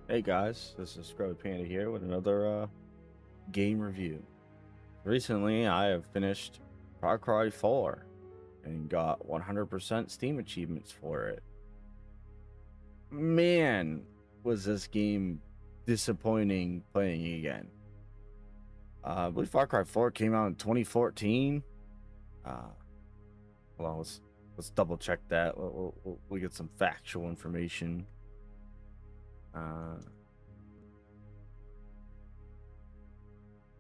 Hey guys, this is Scrubby Panda here with another game review. Recently, I have finished Far Cry 4 and got 100% Steam achievements for it. Man, was this game disappointing playing again. I believe Far Cry 4 came out in 2014. Uh, well, let's double check that. We'll get some factual information. Uh,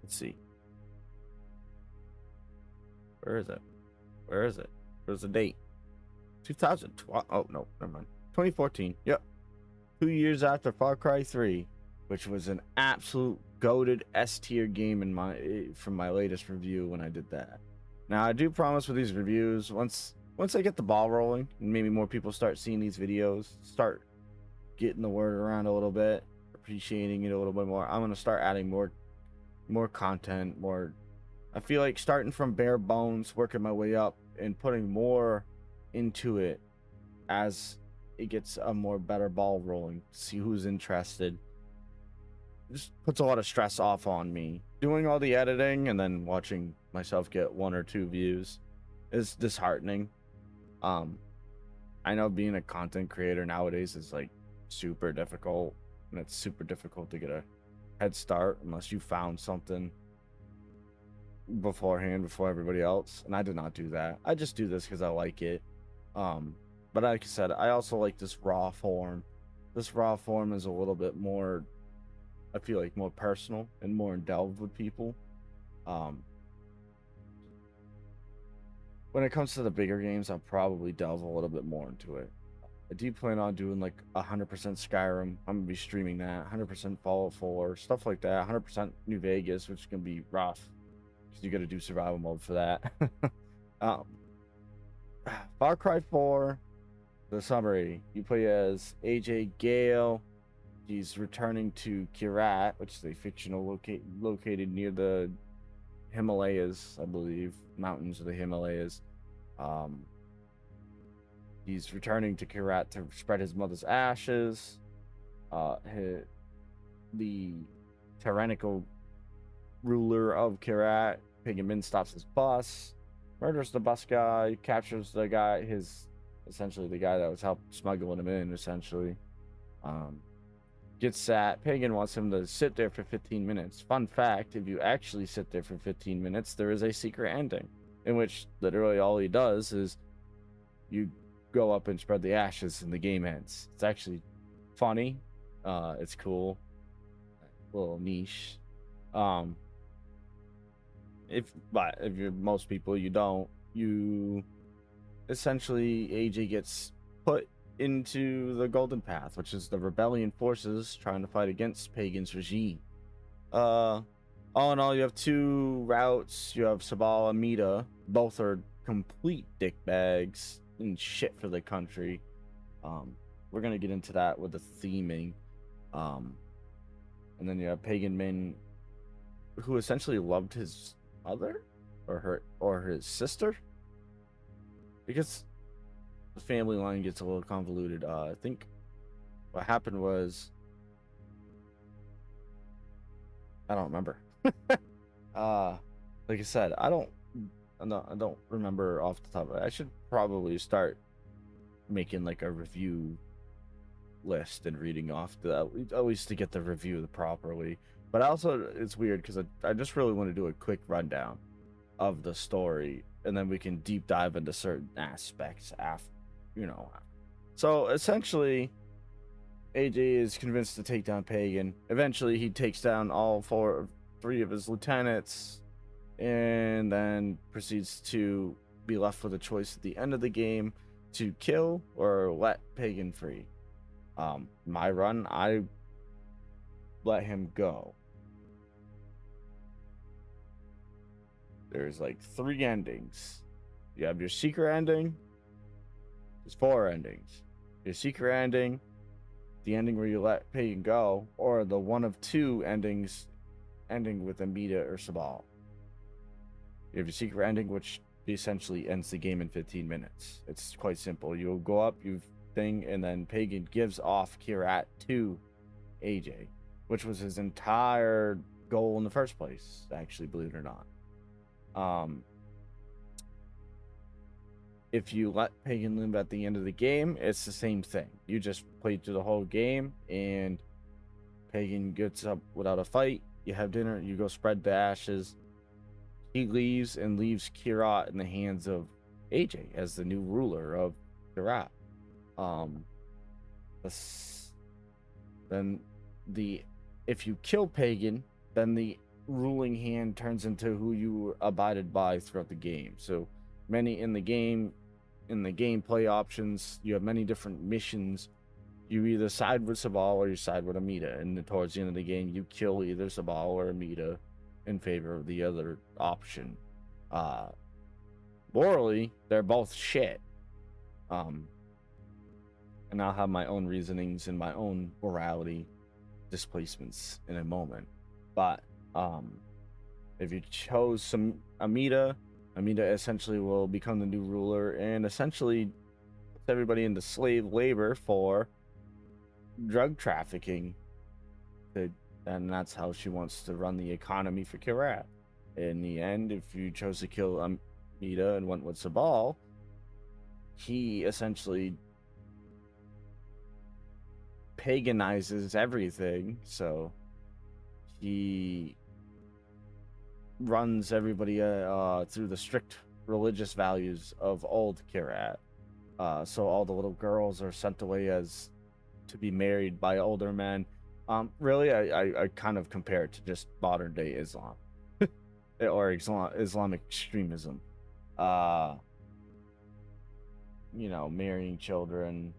let's see. Where is it? Where is it? Where's the date? 2012. Oh, no, never mind. 2014. Yep. 2 years after Far Cry 3, which was an absolute goated S tier game in from my latest review when I did that. Now, I do promise with these reviews, once I get the ball rolling and maybe more people start seeing these videos, start getting the word around a little bit, appreciating it a little bit more, I'm going to start adding more content, more. I feel like starting from bare bones, working my way up and putting more into it as it gets a more better ball rolling. See who's interested. Just puts a lot of stress off on me. Doing all the editing and then watching myself get 1 or 2 views is disheartening. I know being a content creator nowadays is like super difficult, and it's super difficult to get a head start unless you found something beforehand before everybody else, and I did not do that. I just do this because I like it. But like I said, I also like this raw form. This raw form is a little bit more, I feel like, more personal and more involved with people. When it comes to the bigger games, I'll probably delve a little bit more into it. I do plan on doing like 100% Skyrim. I'm gonna be streaming that. 100% Fallout 4, stuff like that. 100% New Vegas, which is gonna be rough because you got to do survival mode for that. um, Far Cry 4, the summary: you play as AJ Gale. He's returning to Kyrat, which is a fictional located near the Himalayas, I believe, mountains of the Himalayas. Um, he's returning to Kyrat to spread his mother's ashes. The tyrannical ruler of Kyrat, Pagan Min, stops his bus, murders the bus guy, captures the guy, essentially the guy that was helping smuggling him in, essentially. Gets sat. Pagan wants him to sit there for 15 minutes. Fun fact, if you actually sit there for 15 minutes, there is a secret ending in which literally all he does is you go up and spread the ashes and the game ends. It's actually funny. It's cool. A little niche. If you're most people, you essentially, AJ gets put into the Golden Path, which is the rebellion forces trying to fight against Pagan's regime. All in all, you have 2 routes. You have Sabal and Mita. Both are complete dickbags and shit for the country. We're gonna get into that with the theming. And then you have Pagan Min, who essentially loved his mother or his sister, because the family line gets a little convoluted. I think what happened was, I don't remember. Like I said, I don't remember off the top of it. I should probably start making like a review list and reading off at least to get the review properly. But also, it's weird because I just really want to do a quick rundown of the story, and then we can deep dive into certain aspects after, So essentially, AJ is convinced to take down Pagan. Eventually, he takes down all 3 of his lieutenants, and then proceeds to be left with a choice at the end of the game to kill or let Pagan free. My run, I let him go. There's like 3 endings. You have your secret ending. There's 4 endings. Your secret ending, the ending where you let Pagan go, or the one of 2 endings ending with Amita or Sabal. You have your secret ending, which essentially ends the game in 15 minutes. It's quite simple. You'll go up, you thing, and then Pagan gives off Kyrat to AJ, which was his entire goal in the first place, actually, believe it or not. If you let Pagan live at the end of the game, it's the same thing. You just play through the whole game, and Pagan gets up without a fight. You have dinner, you go spread the ashes. He leaves and leaves Kyrat in the hands of AJ as the new ruler of Kyrat. Then if you kill Pagan, then the ruling hand turns into who you abided by throughout the game. So many in the gameplay options, you have many different missions. You either side with Sabal or you side with Amita, and towards the end of the game, you kill either Sabal or Amita in favor of the other option. Morally, they're both shit. And I'll have my own reasonings and my own morality displacements in a moment. But if you chose some Amita essentially will become the new ruler and essentially puts everybody into slave labor for drug trafficking. And that's how she wants to run the economy for Kyrat. In the end, if you chose to kill Amita and went with Sabal, he essentially paganizes everything, so he runs everybody through the strict religious values of old Kyrat. So all the little girls are sent away as to be married by older men. Really, I kind of compare it to just modern day Islam or Islamic extremism. Marrying children,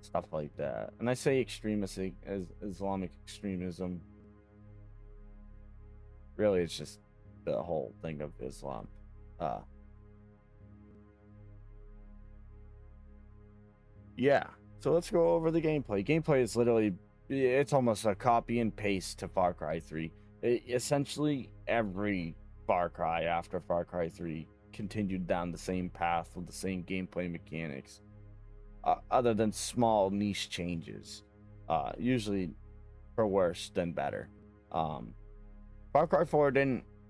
stuff like that. And I say extremistic as Islamic extremism. Really, it's just the whole thing of Islam. Yeah. So let's go over the gameplay. Gameplay is literally, it's almost a copy and paste to Far Cry 3. Essentially, every Far Cry after Far Cry 3 continued down the same path with the same gameplay mechanics, other than small niche changes, usually for worse than better. Far Cry 4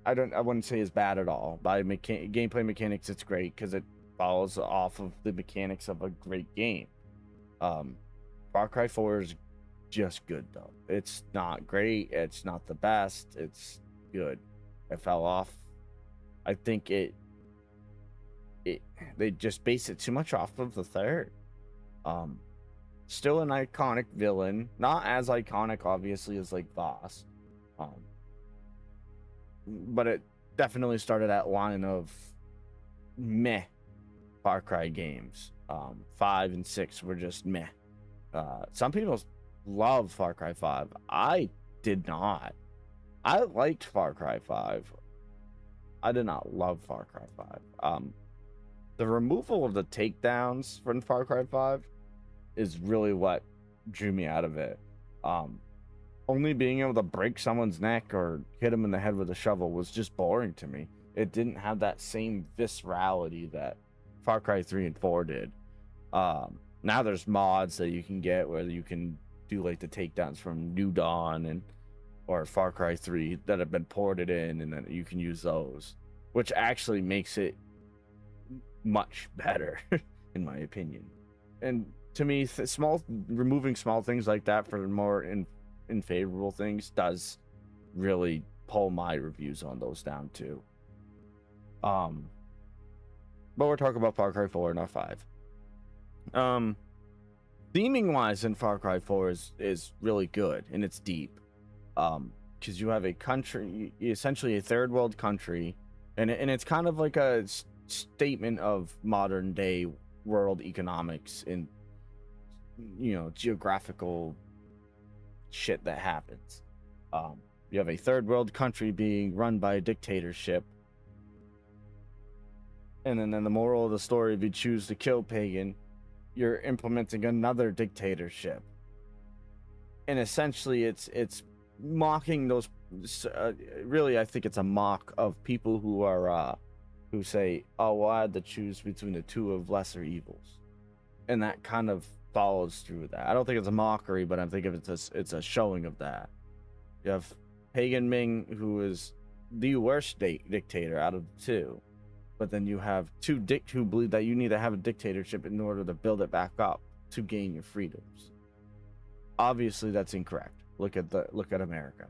I wouldn't say is bad at all. By gameplay mechanics, it's great because it follows off of the mechanics of a great game. Far Cry 4 is just good though. It's not great, it's not the best, it's good. It fell off. I think they just base it too much off of the third. Still an iconic villain, not as iconic obviously as like Voss, but it definitely started that line of meh Far Cry games. 5 and 6 were just meh. Some people love Far Cry 5. I did not. I liked Far Cry 5. I did not love Far Cry 5. The removal of the takedowns from Far Cry 5 is really what drew me out of it. Only being able to break someone's neck or hit him in the head with a shovel was just boring to me. It didn't have that same viscerality that Far Cry 3 and 4 did. Now there's mods that you can get where you can do like the takedowns from New Dawn or Far Cry 3 that have been ported in, and then you can use those, which actually makes it much better in my opinion. And to me, removing small things like that for more unfavorable things does really pull my reviews on those down too. But we're talking about Far Cry 4, not 5. Theming wise in Far Cry 4 is really good and it's deep. Because you have a country, essentially a third world country, and it's kind of like a statement of modern day world economics and geographical shit that happens. You have a third world country being run by a dictatorship, and then the moral of the story, if you choose to kill Pagan, you're implementing another dictatorship. And essentially it's mocking those really I think it's a mock of people who are who say, oh well, I had to choose between the two of lesser evils, and that kind of follows through with that. I don't think it's a mockery, but I think it's a showing of that. You have Pagan Ming, who is the worst dictator out of the two, but then you have two who believe that you need to have a dictatorship in order to build it back up to gain your freedoms. Obviously, that's incorrect. Look at America.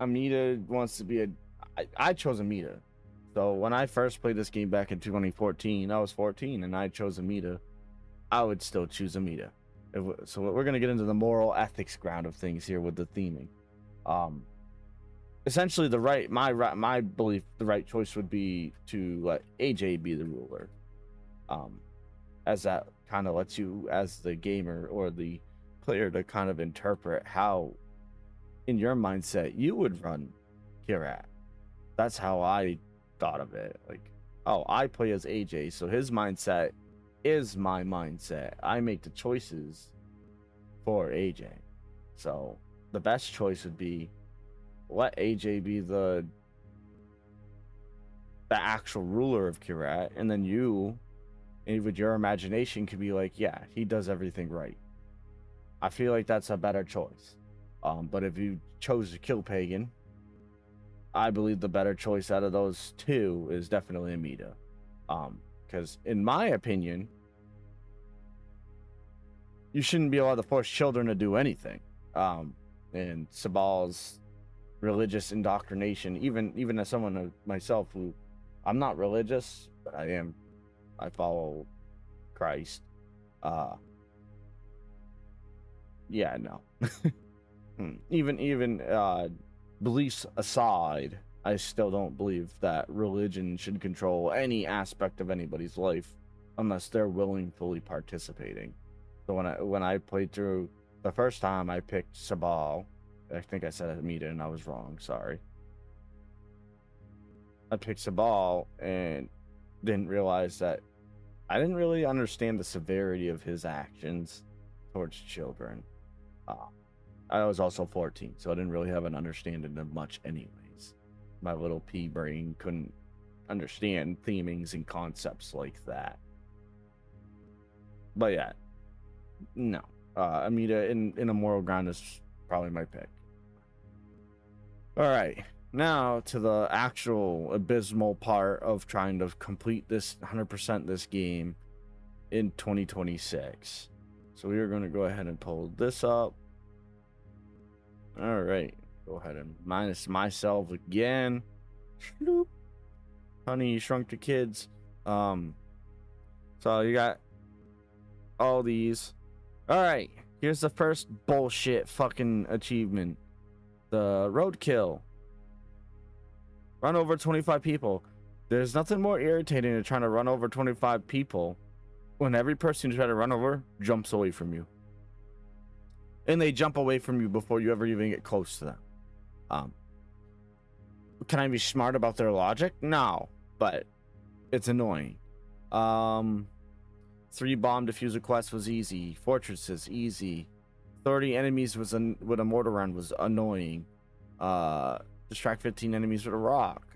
Amida wants to be I chose Amida. So when I first played this game back in 2014, I was 14 and I chose Amida. I would still choose Amida. So we're going to get into the moral ethics ground of things here with the theming. Essentially my belief, the right choice would be to let AJ be the ruler. As that kind of lets you, as the gamer or the player, to kind of interpret how in your mindset you would run Kyrat. That's how I thought of it. Like, oh, I play as AJ, so his mindset is my mindset. I make the choices for AJ. So the best choice would be let AJ be the actual ruler of Kyrat, and then you, with your imagination, could be like, yeah, he does everything right. I feel like that's a better choice. But if you chose to kill Pagan, I believe the better choice out of those two is definitely Amida. Because in my opinion, you shouldn't be allowed to force children to do anything. And Sabal's religious indoctrination, even as someone of myself who, I'm not religious, but I follow Christ. Yeah, no. Even beliefs aside, I still don't believe that religion should control any aspect of anybody's life unless they're willingly participating. So when I played through the first time, I picked Sabal. I think I said Amida and I was wrong. Sorry. I picked Sabal and didn't realize that I didn't really understand the severity of his actions towards children. I was also 14, so I didn't really have an understanding of much anyways. My little pea brain couldn't understand themings and concepts like that. But yeah, no. Amida in a moral ground is probably my pick. All right, now to the actual abysmal part of trying to complete this 100% this game in 2026. So we are going to go ahead and pull this up. All right, go ahead and minus myself again. Sloop. Honey, you shrunk the kids. So you got all these. All right, here's the first bullshit fucking achievement. The roadkill. Run over 25 people. There's nothing more irritating than trying to run over 25 people when every person you try to run over jumps away from you. And they jump away from you before you ever even get close to them. Can I be smart about their logic? No, but it's annoying. 3 bomb diffuser quests was easy. Fortresses, easy. 30 enemies with a mortar round was annoying. Distract 15 enemies with a rock.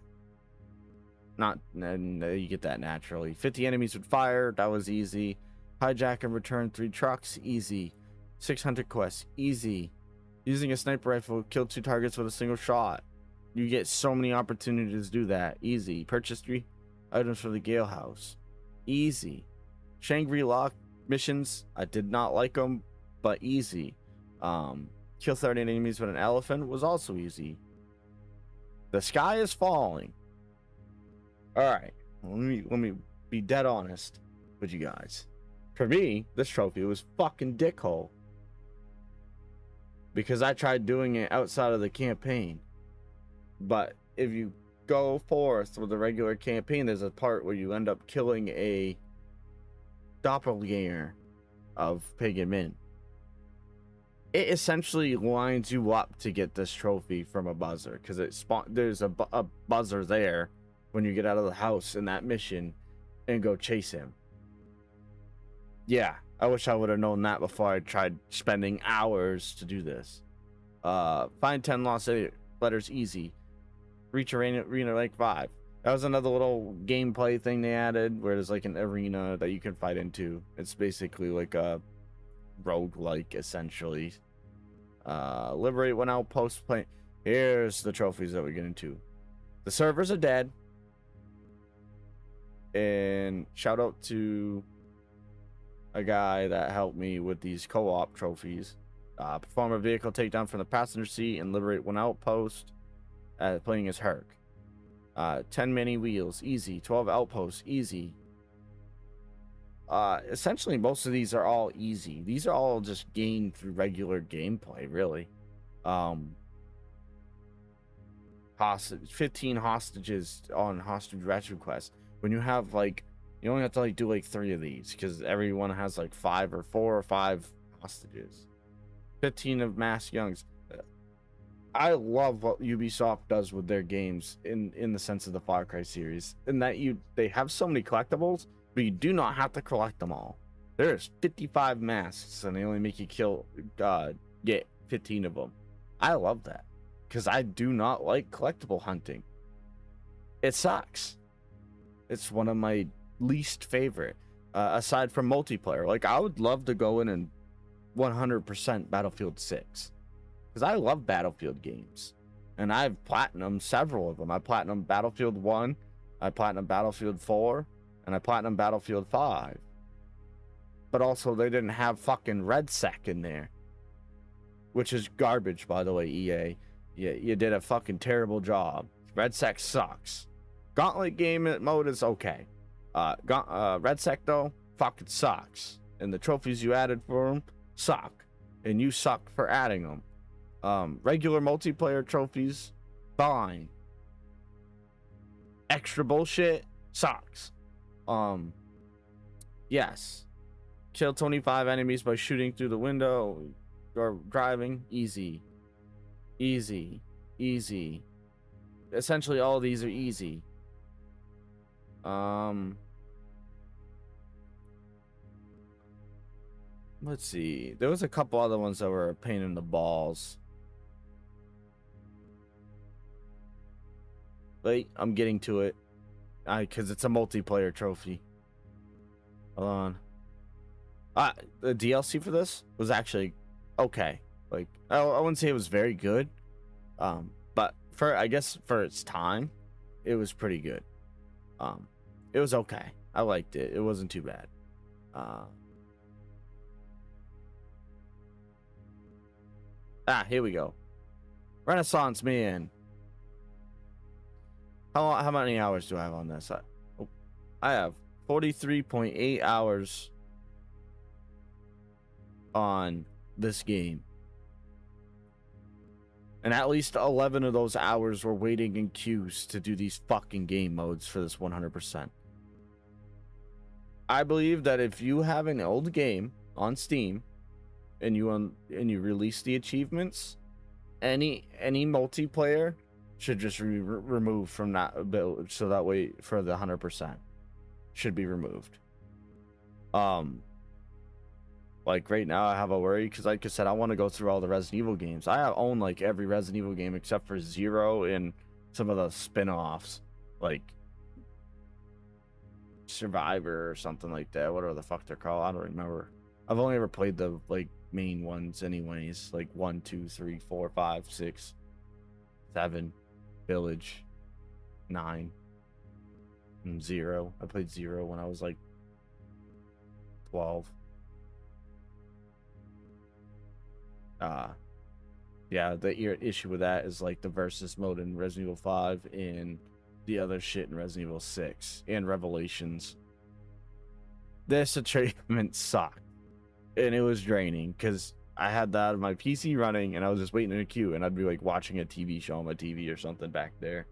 You get that naturally. 50 enemies with fire, that was easy. Hijack and return 3 trucks, easy. 600 quests, easy. Using a sniper rifle, kill 2 targets with a single shot. You get so many opportunities to do that, easy. Purchase 3 items for the Gale House, easy. Shangri-La missions, I did not like them, but easy. Kill 30 enemies with an elephant was also easy. The sky is falling. All right, let me be dead honest with you guys. For me, this trophy was fucking dickhole, because I tried doing it outside of the campaign. But if you go forth with the regular campaign, there's a part where you end up killing a doppelganger of Pagan Min. It essentially lines you up to get this trophy from a buzzer, because there's a buzzer there when you get out of the house in that mission and go chase him. Yeah, I wish I would have known that before I tried spending hours to do this. Find 10 lost letters, easy. Reach Arena like 5. That was another little gameplay thing they added, where there's like an arena that you can fight into. It's basically like a roguelike, essentially. Liberate one outpost. Play. Here's the trophies that we get into. The servers are dead. And shout out to a guy that helped me with these co-op trophies. Perform a vehicle takedown from the passenger seat and liberate one outpost. Playing as Herc. 10 mini wheels, easy. 12 outposts, easy. Essentially, most of these are all easy. These are all just gained through regular gameplay, really. 15 hostages on hostage rescue quest. When you have like, you only have to like do like 3 of these because everyone has like 4 or 5 hostages. 15 of mass youngs. I love what Ubisoft does with their games in the sense of the Far Cry series, in that they have so many collectibles, but you do not have to collect them all. There's 55 masks, and they only make you get 15 of them. I love that because I do not like collectible hunting. It sucks. It's one of my least favorite, aside from multiplayer. Like, I would love to go in and 100% Battlefield 6. Because I love Battlefield games. And I've platinumed several of them. I platinumed Battlefield 1, I platinumed Battlefield 4, and I platinumed Battlefield 5. But also, they didn't have fucking RedSec in there. Which is garbage, by the way, EA. You did a fucking terrible job. RedSec sucks. Gauntlet game mode is okay. RedSec, though, fucking sucks. And the trophies you added for them suck. And you suck for adding them. Regular multiplayer trophies, fine. Extra bullshit sucks. Yes. Kill 25 enemies by shooting through the window or driving, easy. Essentially, all of these are easy. Let's see. There was a couple other ones that were a pain in the balls. Wait, I'm getting to it. Because it's a multiplayer trophy. Hold on. The DLC for this was actually okay. Like, I wouldn't say it was very good. But I guess for its time, it was pretty good. It was okay. I liked it. It wasn't too bad. Here we go. Renaissance Man. How many hours do I have on this? I have 43.8 hours on this game. And at least 11 of those hours were waiting in queues to do these fucking game modes for this 100%. I believe that if you have an old game on Steam and you release the achievements, any multiplayer should just be removed from that build, so that way for the 100% should be removed. Like right now I have a worry because, like I said, I want to go through all the Resident Evil games. I own like every Resident Evil game except for Zero and some of the spin-offs, like Survivor or something like that, whatever the fuck they're called. I don't remember. I've only ever played the like main ones anyways, like 1, 2, 3, 4, 5, 6, 7, Village, 9, and 0. I played 0 when I was like 12. Yeah, the issue with that is like the versus mode in Resident Evil 5 and the other shit in Resident Evil 6 and Revelations. This achievement sucked, and it was draining because I had that on my PC running and I was just waiting in a queue, and I'd be like watching a TV show on my TV or something back there.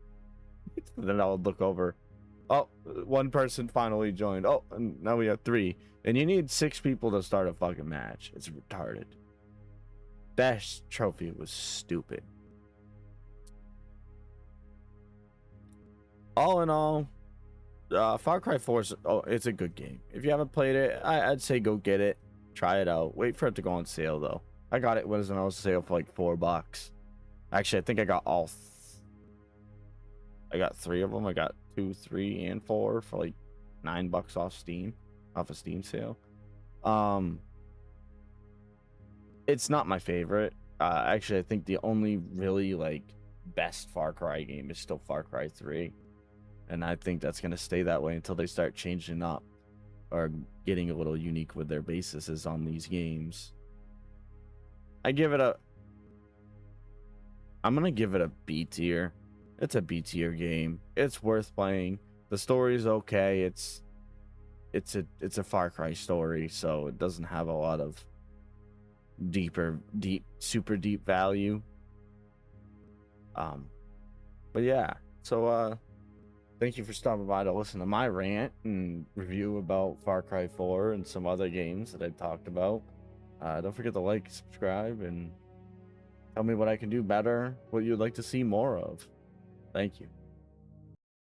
Then I would look over. Oh, one person finally joined. Oh, and now we have 3. And you need 6 people to start a fucking match. It's retarded. That trophy was stupid. All in all, Far Cry 4 it's a good game. If you haven't played it, I'd say go get it. Try it out. Wait for it to go on sale, though. I got it when it was on sale for like $4. Actually, I think I got all I got 3 of them. I got 2, 3, and 4 for like $9 off Steam, off a Steam sale. It's not my favorite. Actually, I think the only really like best Far Cry game is still Far Cry 3, and I think that's gonna stay that way until they start changing up or getting a little unique with their bases on these games. I'm gonna give it a B tier. It's a B tier game. It's worth playing. The story's okay. It's a Far Cry story, so it doesn't have a lot of super deep value. But yeah. So thank you for stopping by to listen to my rant and review about Far Cry 4 and some other games that I talked about. Don't forget to like, subscribe, and tell me what I can do better, what you'd like to see more of. Thank you.